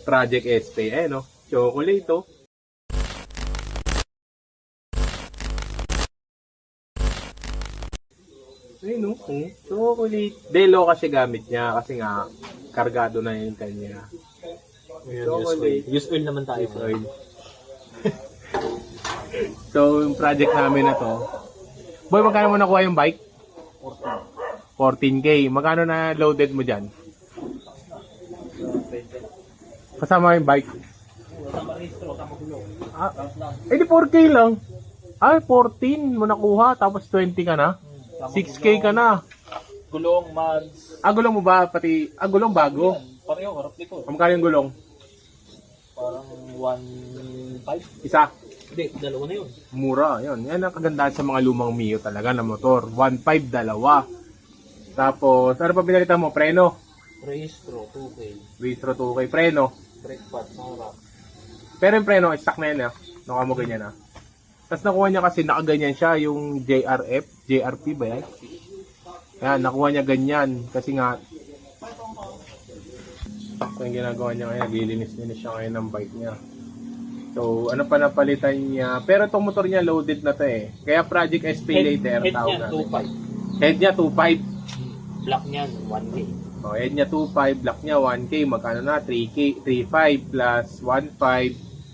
Project SP, no? Chocolate, oh. Ayun, no? Chocolate. Delo kasi gamit niya kasi nga kargado na yung kanya. Chocolate. Use oil naman tayo. Use oil. So, yung project namin na to. Boy, magkano mo nakuha yung bike? 14K. Magkano na loaded mo dyan? Kasama yung bike. Di 4K lang. 14 mo nakuha, tapos 20 ka na. 6K ka na. Gulong, mags. Gulong mo ba? Pati, gulong bago. Pareho, harap ko. Magkano yung gulong? Parang 1.5. Isa. Hindi, dalawa na yun. Mura, yun. Yan ang kagandahan sa mga lumang Mio talaga na motor. 1.5, dalawa. Tapos, ano pa pinalitan mo? Preno. Registro, 2K. Registro 2K. Preno. Brake pad, sarap. Pero yung preno, stock na yan, Nakuha mo ganyan, Tapos nakuha niya kasi nakaganyan siya, yung JRP ba yan? Yan, nakuha niya ganyan. Kasi nga, ito yung ginagawa niya ngayon, naglilinis-linis siya ngayon ng bike niya. So, ano pa napalitan niya? Pero itong motor niya loaded na to Kaya Project SP later, tawag natin. Head niya 2.5. Black niyan, 1K. Head niya 2.5, black niya 1K. Magkano na? 3K, 3.5 plus 1.5.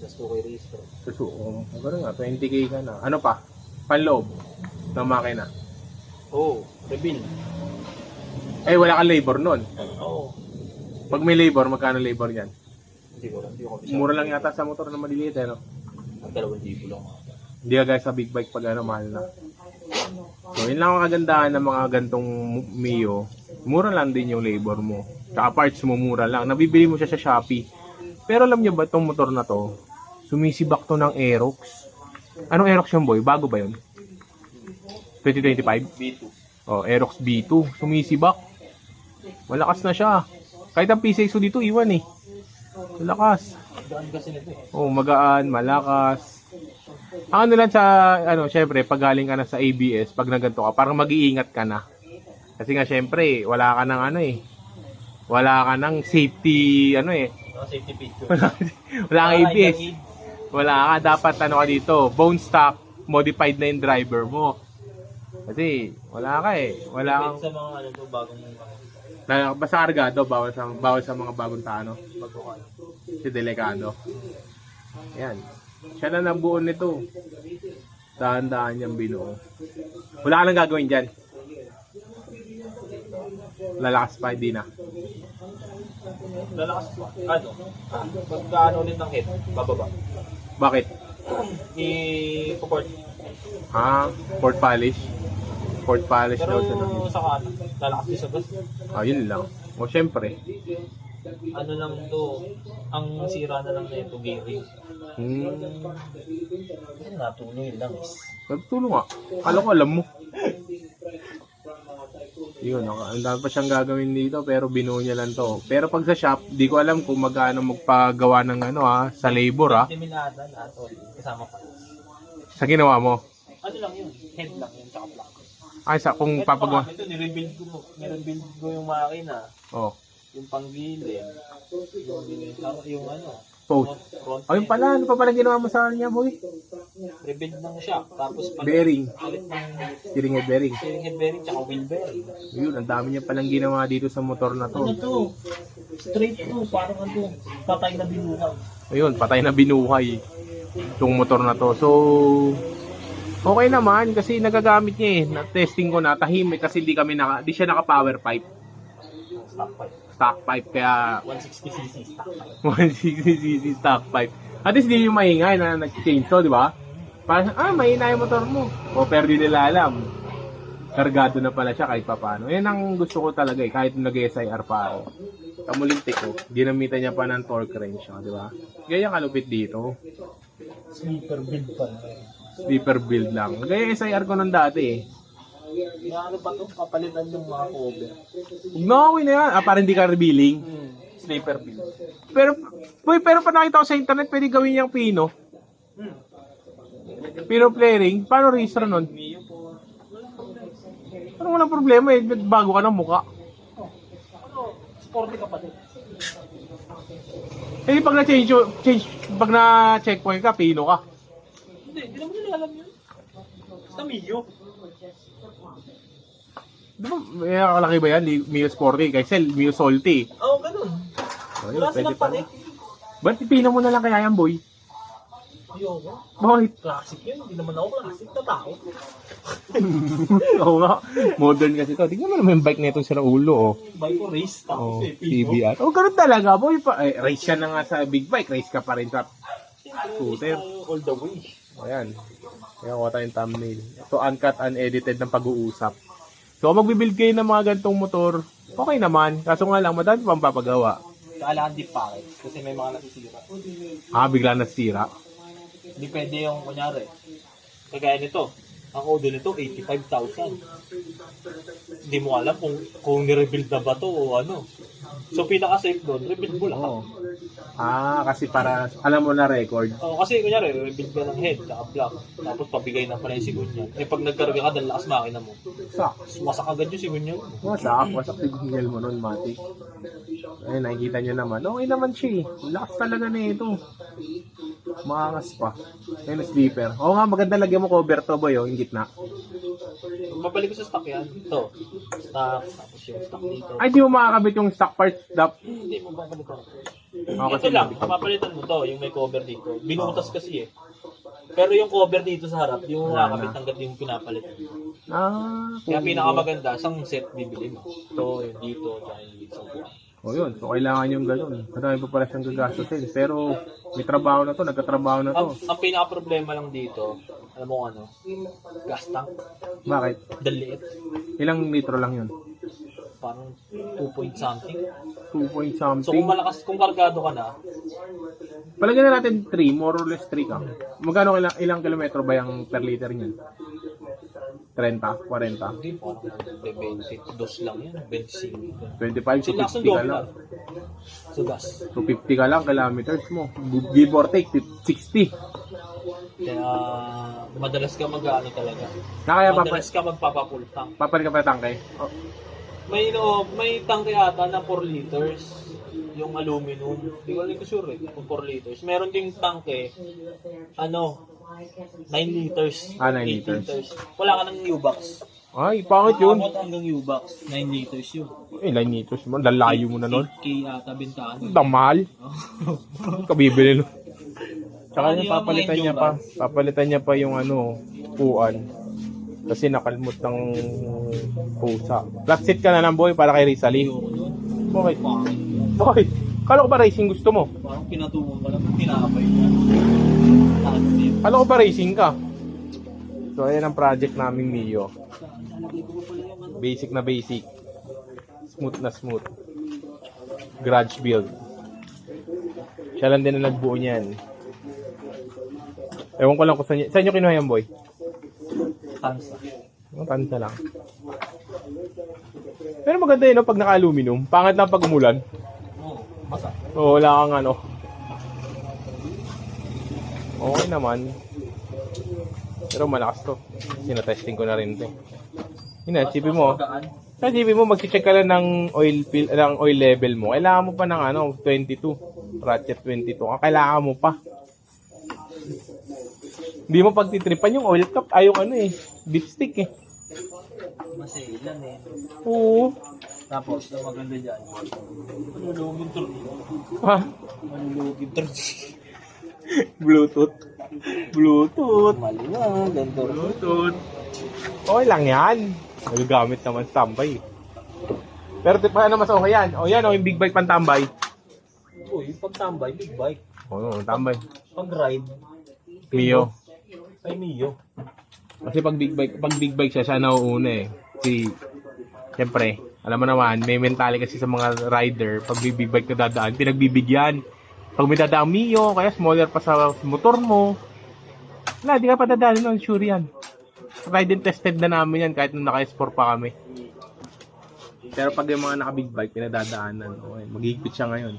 Plus 2K registro. So, magkano nga? 20K ka na. Ano pa? Panloob ng makina. Rebuild. Wala kang labor nun. Pag may labor, magkano labor yan? Hindi ko. Mura lang yata sa motor na maliliit, no? Ang 2,000 lang. Hindi ka guys sa big bike pag mahal na. So, yun lang ang kagandahan ng mga gantong Mio. Mura lang din yung labor mo. Tsaka parts mo mura lang. Nabibili mo siya sa Shopee. Pero alam niyo ba itong motor na to? Sumisibak to ng Aerox. Anong Aerox yung boy? Bago ba yun? 2025? B2. Aerox B2. Sumisibak. Malakas na siya. Kahit ang PCXO dito, iwan Malakas. Gaan kasi nito magaan, malakas. Ang ano lang sa, syempre, pag galing ka na sa ABS, pag naganto ka, parang mag-iingat ka na. Kasi nga, syempre, wala ka ng wala ka ng safety, safety picture. wala kang ABS. Wala ka, dapat ka dito, bone stock, modified na yung driver mo. Kasi, wala ka Wala kang, sa mga bagong basta kargado, bawal sa mga bagong tano. Si delikado. Ayan. Siya na nabuo nito. Dahan-dahan niyang binuo. Wala ka nang gagawin dyan. Lalakas pa, hindi na. Lalakas pa. Pagkaano ulit ng head, bababa. Bakit? I-port. Port polish. Port polish daw siya ng Pero sa kanan, lalakas din sa gas. yun lang. Syempre. Ano lang to, ang sira na lang na ito, gearing. Natuloy lang Nagtulong nga. Kala ko alam mo. Yun, ang dami pa siyang gagawin dito pero binuo niya lang to. Pero pag sa shop, di ko alam kung magkano magpagawa ng sa labor 20 minada lahat kasama pa. Sa ginawa mo. Ano lang yun, head lang yun, tsaka block. Kung papagawa. Ito, nirebuild ko yung makina. Yung panggilid. Yung Post. front Yung pala, ano pa pala ginawa mo sa kanya, boy? rebuild ng shock. Tapos Bearing. palit ng Steering head bearing. steering head bearing, tsaka wheel bearing. Yun, ang dami niya palang ginawa dito sa motor na to. To? Straight to, parang patay na binuhay. Ayun, patay na binuhay itong motor na to. So, okay naman kasi nagagamit niya Na-testing ko na, tahimik kasi di siya naka-power pipe. Stock pipe. Stock pipe, kaya 160cc stock pipe. 160cc stock pipe. At least di yung maingay na nag-change to, di ba? Parang, mahina yung motor mo. Pero di nila alam. Kargado na pala siya kahit papano. Yan ang gusto ko talaga kahit nag-SIR pa ako. Kamulintik ko, ginamitan niya pa ng torque wrench, di ba? Gaya kalupit dito. Sleeper build pa. Sleeper build lang. Gaya SIR ko nung dati Ano ba ito? Papalitan yung mga cover. No, na yan. Parang hindi ka revealing. Sleeper build. Pero pa nakita ko sa internet, pwede gawin yung pino. Pino flaring. Paano register nun? Mio po. Parang walang problema Bago ka ng muka. Sporty ka pa din. Eh, pag pag na-checkpoint ka, pino ka. Hindi naman nila alam yun. Basta Mio. Di ba, may nakalaki ba yan? Mio Sporty, kaysa Mio Salty. Oo, ganun. Ayun, Wala pwede silang pa. panik. Ba't pipino mo na lang kaya yan, boy? Ayoko. Bakit? Classic yun. Hindi naman ako classic na tao. Oo nga. Modern kasi to. Tingnan mo naman yung bike nito sa ulo, oh. Bike ko race. Oh, Tapos Pino. CBR. Oh, ganun talaga, boy. Race ka na nga sa big bike. Race ka pa rin sa scooter. All the way. Ayan. Kaya ko tayong thumbnail. Ito, uncut, unedited ng pag-uusap. So, kung magbibuild kayo ng mga ganitong motor, okay naman. Kaso nga lang, madami pang papagawa. Kailangan deep package. Kasi may mga nasisira. Bigla nasira. Hindi pwede yung kunyari. Kagaya nito. Ang audio nito, 85,000. Hindi mo alam kung nirebuild na ba to o ano. So, pinaka-safe doon, rebuild mo lahat. Oo. Kasi para, alam mo na record. Kasi kunyari, rebuild ka ng head, saka block. Tapos pabigay na pala yung sigunyan. Eh, pag nagkarga ka, dahil lakas makina mo. Sak. Wasak agad yung sigunyan. Wasak signal mo nun, Matic. Ayun, nakikita nyo naman. Okay naman siya eh. Lakas talaga na ito. Maangas pa. Ayun, sleeper. Oo nga, maganda lagyan mo cover to, boy, yung gitna. Mabalik ko sa stock yan. Ito. Stock. Tapos yung stock dito. Ay, di mo makakabit yung stock parts. Hindi mo babalitan. Kasi Ito lang. Papalitan mo to. Yung may cover dito. Binutas kasi eh. Pero yung cover dito sa harap, yung makakabit hanggat yung pinapalit. Kaya pinakamaganda, isang set bibili mo. Ito, yung dito, dahil dito. O yun, so kailangan yung gano'n. Marami pa pala siyang gagastusin. Pero may trabaho na to, nagkatrabaho na to. Ang pinaka-problema lang dito, alam mo ano, gas tank. Bakit? Daliit. Ilang litro lang yun? Parang 2 point something. 2 point So kung something. malakas, kung kargado ka na, Palagyan na natin 3, more or less 3 ka. Magkano ilang kilometro ba yung per liter niyan? 30, 40, hindi po, 22 lang yan, 25. 25 to Sila sa 50 ka doble lang. lang. So gas. So 50 ka lang kilometers mo. Give or take 60. Kaya madalas ka mag-ano talaga. Kaya Madalas ka magpapapull tank. papalit ka pa ng tangke. Oh. May tangke ata na 4 liters. Yung aluminum. Hindi ko alam ko sure eh. Kung 4 liters. Meron ding tangke, 9 liters. 9 8 liters. Wala ka ng U-box. Ay, pangit yun. Aabot hanggang U-box. 9 liters yun. Ilang liters mo? Lalayo mo na nun. 8K ata bintaan. Damahal. Kabibili nun. Tsaka Ano yung yung papalitan mga niya pa. endurance? Papalitan niya pa yung upuan. Kasi nakalmot ng pusa. Flat seat ka na lang, boy, para kay Rizali. Ayoko nun. Bakit? Pangit. Bakit? Kala ko ba racing gusto mo? Parang pinatungan ka lang. Tinapay ka. That's it. Kala ko ba racing ka? So, ayan ang project namin, Mio. Nalagay ko pa pala yung ano. Basic na basic. Smooth na smooth. Garage build. Siya lang din na nagbuo niyan. Ewan ko lang kung saan nyo kinuha yan, boy? Tansa. Tansa lang. Pero maganda yun, no, pag naka-aluminum. Pangit lang pag umulan. Oo. Basa. Oo, wala kang ano. Okay naman. Pero malakas to. Sinatesting ko na rin to. Yun na, sipin mo. Sa sipin mo, mag-check ka lang ng oil level mo. Kailangan mo pa ng 22. Ratchet 22. Kailangan mo pa. Hindi mo pagtitripan yung oil cap. Yung dipstick eh. Masailan eh. Oo. Tapos, ang maganda dyan. Manulugin tornilyo. Ha? Manulugin tornilyo. Bluetooth. Maliwag, ang tornilyo. Bluetooth. Okay lang yan. Nagagamit naman tambay. Pero paano mas okay yan? Yan yung big bike pantambay. Uy, pag tambay, big bike. Tambay. Pag ride, Mio. ay Mio. Kasi pag big bike siya nauuna eh. Siyempre, alam mo naman, may mentali kasi sa mga rider, pag may big bike na dadaan, pinagbibigyan. Pag may dadaan Mio, kaya smaller pa sa motor mo, wala, di ka pa dadaan nun, sure yan. Ride and tested na namin yan kahit nung naka-S4 pa kami. Pero pag yung mga naka-big bike, pinadadaanan, okay, maghihigpit siya ngayon.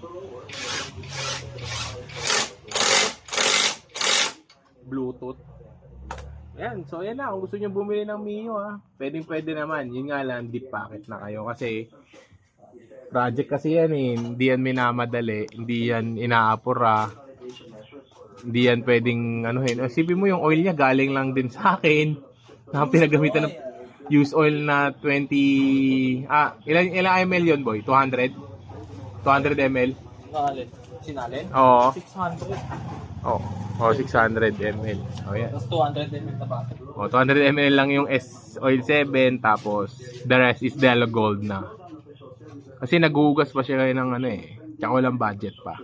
Bluetooth. Ayan, so ayan na. Kung gusto nyo bumili ng Mio, pwede naman. Yun nga lang, deep pocket na kayo. Kasi, Project kasi yan eh. Hindi yan minamadali. Hindi yan inaapura. Hindi yan pwedeng anuhin. Isipin mo yung oil niya galing lang din sa akin. Na pinagamitan ng used oil na 20... ilang ml yun, boy? 200? 200 ml? Sinalin. Sinalin? Oo. 600. Oh, 600 ml. Oh, yan. Tapos 200 din yung tabate. 200 ml lang yung S oil 7, tapos the rest is Delo Gold na. Kasi nagugas pa siya ng ano eh. Tsaka walang budget pa.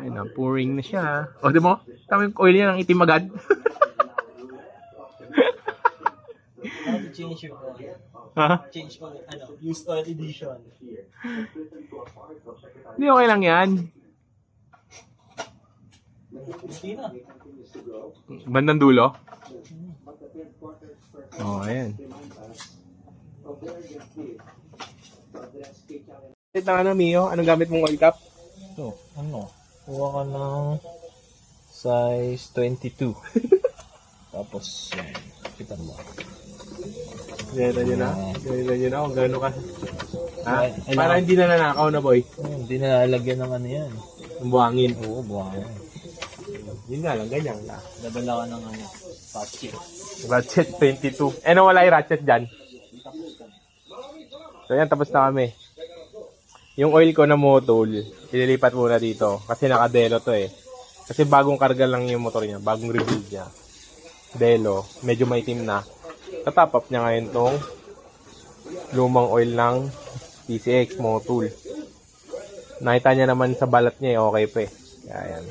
Ayun na, pouring na siya. O, di mo? Tama yung oil niya ng itim agad. How to change yung Ha? change ko used oil edition. Hindi, okay lang yan. Hindi na. Bandang dulo. Oh, ayan. Ito ano, Mio? Anong gamit mong oil cup? Ito, ano? Kuha ka ng size 22. Tapos, yan. Kita mo. Ganyan nyo na. Ganyan nyo na kung gano'n ka. Ha? Ay, Para hindi na nanakaw na, boy. Hindi na lalagyan ng ano yan. Ang buhangin. Oo, buhangin. Yun nga lang, ganyan lang. Dadala ka ng ano, patchet. Ratchet 22. Eh, nawala yung ratchet dyan. So, yan, tapos na kami. Yung oil ko na motul, ililipat muna dito. Kasi naka-Delo to eh. Kasi bagong karga lang yung motor niya. Bagong rebuild niya. Delo. Medyo maitim na. Tatap up niya ngayon tong lumang oil ng PCX motul. Nakita niya naman sa balat niya eh. Okay pa eh. Kaya yan.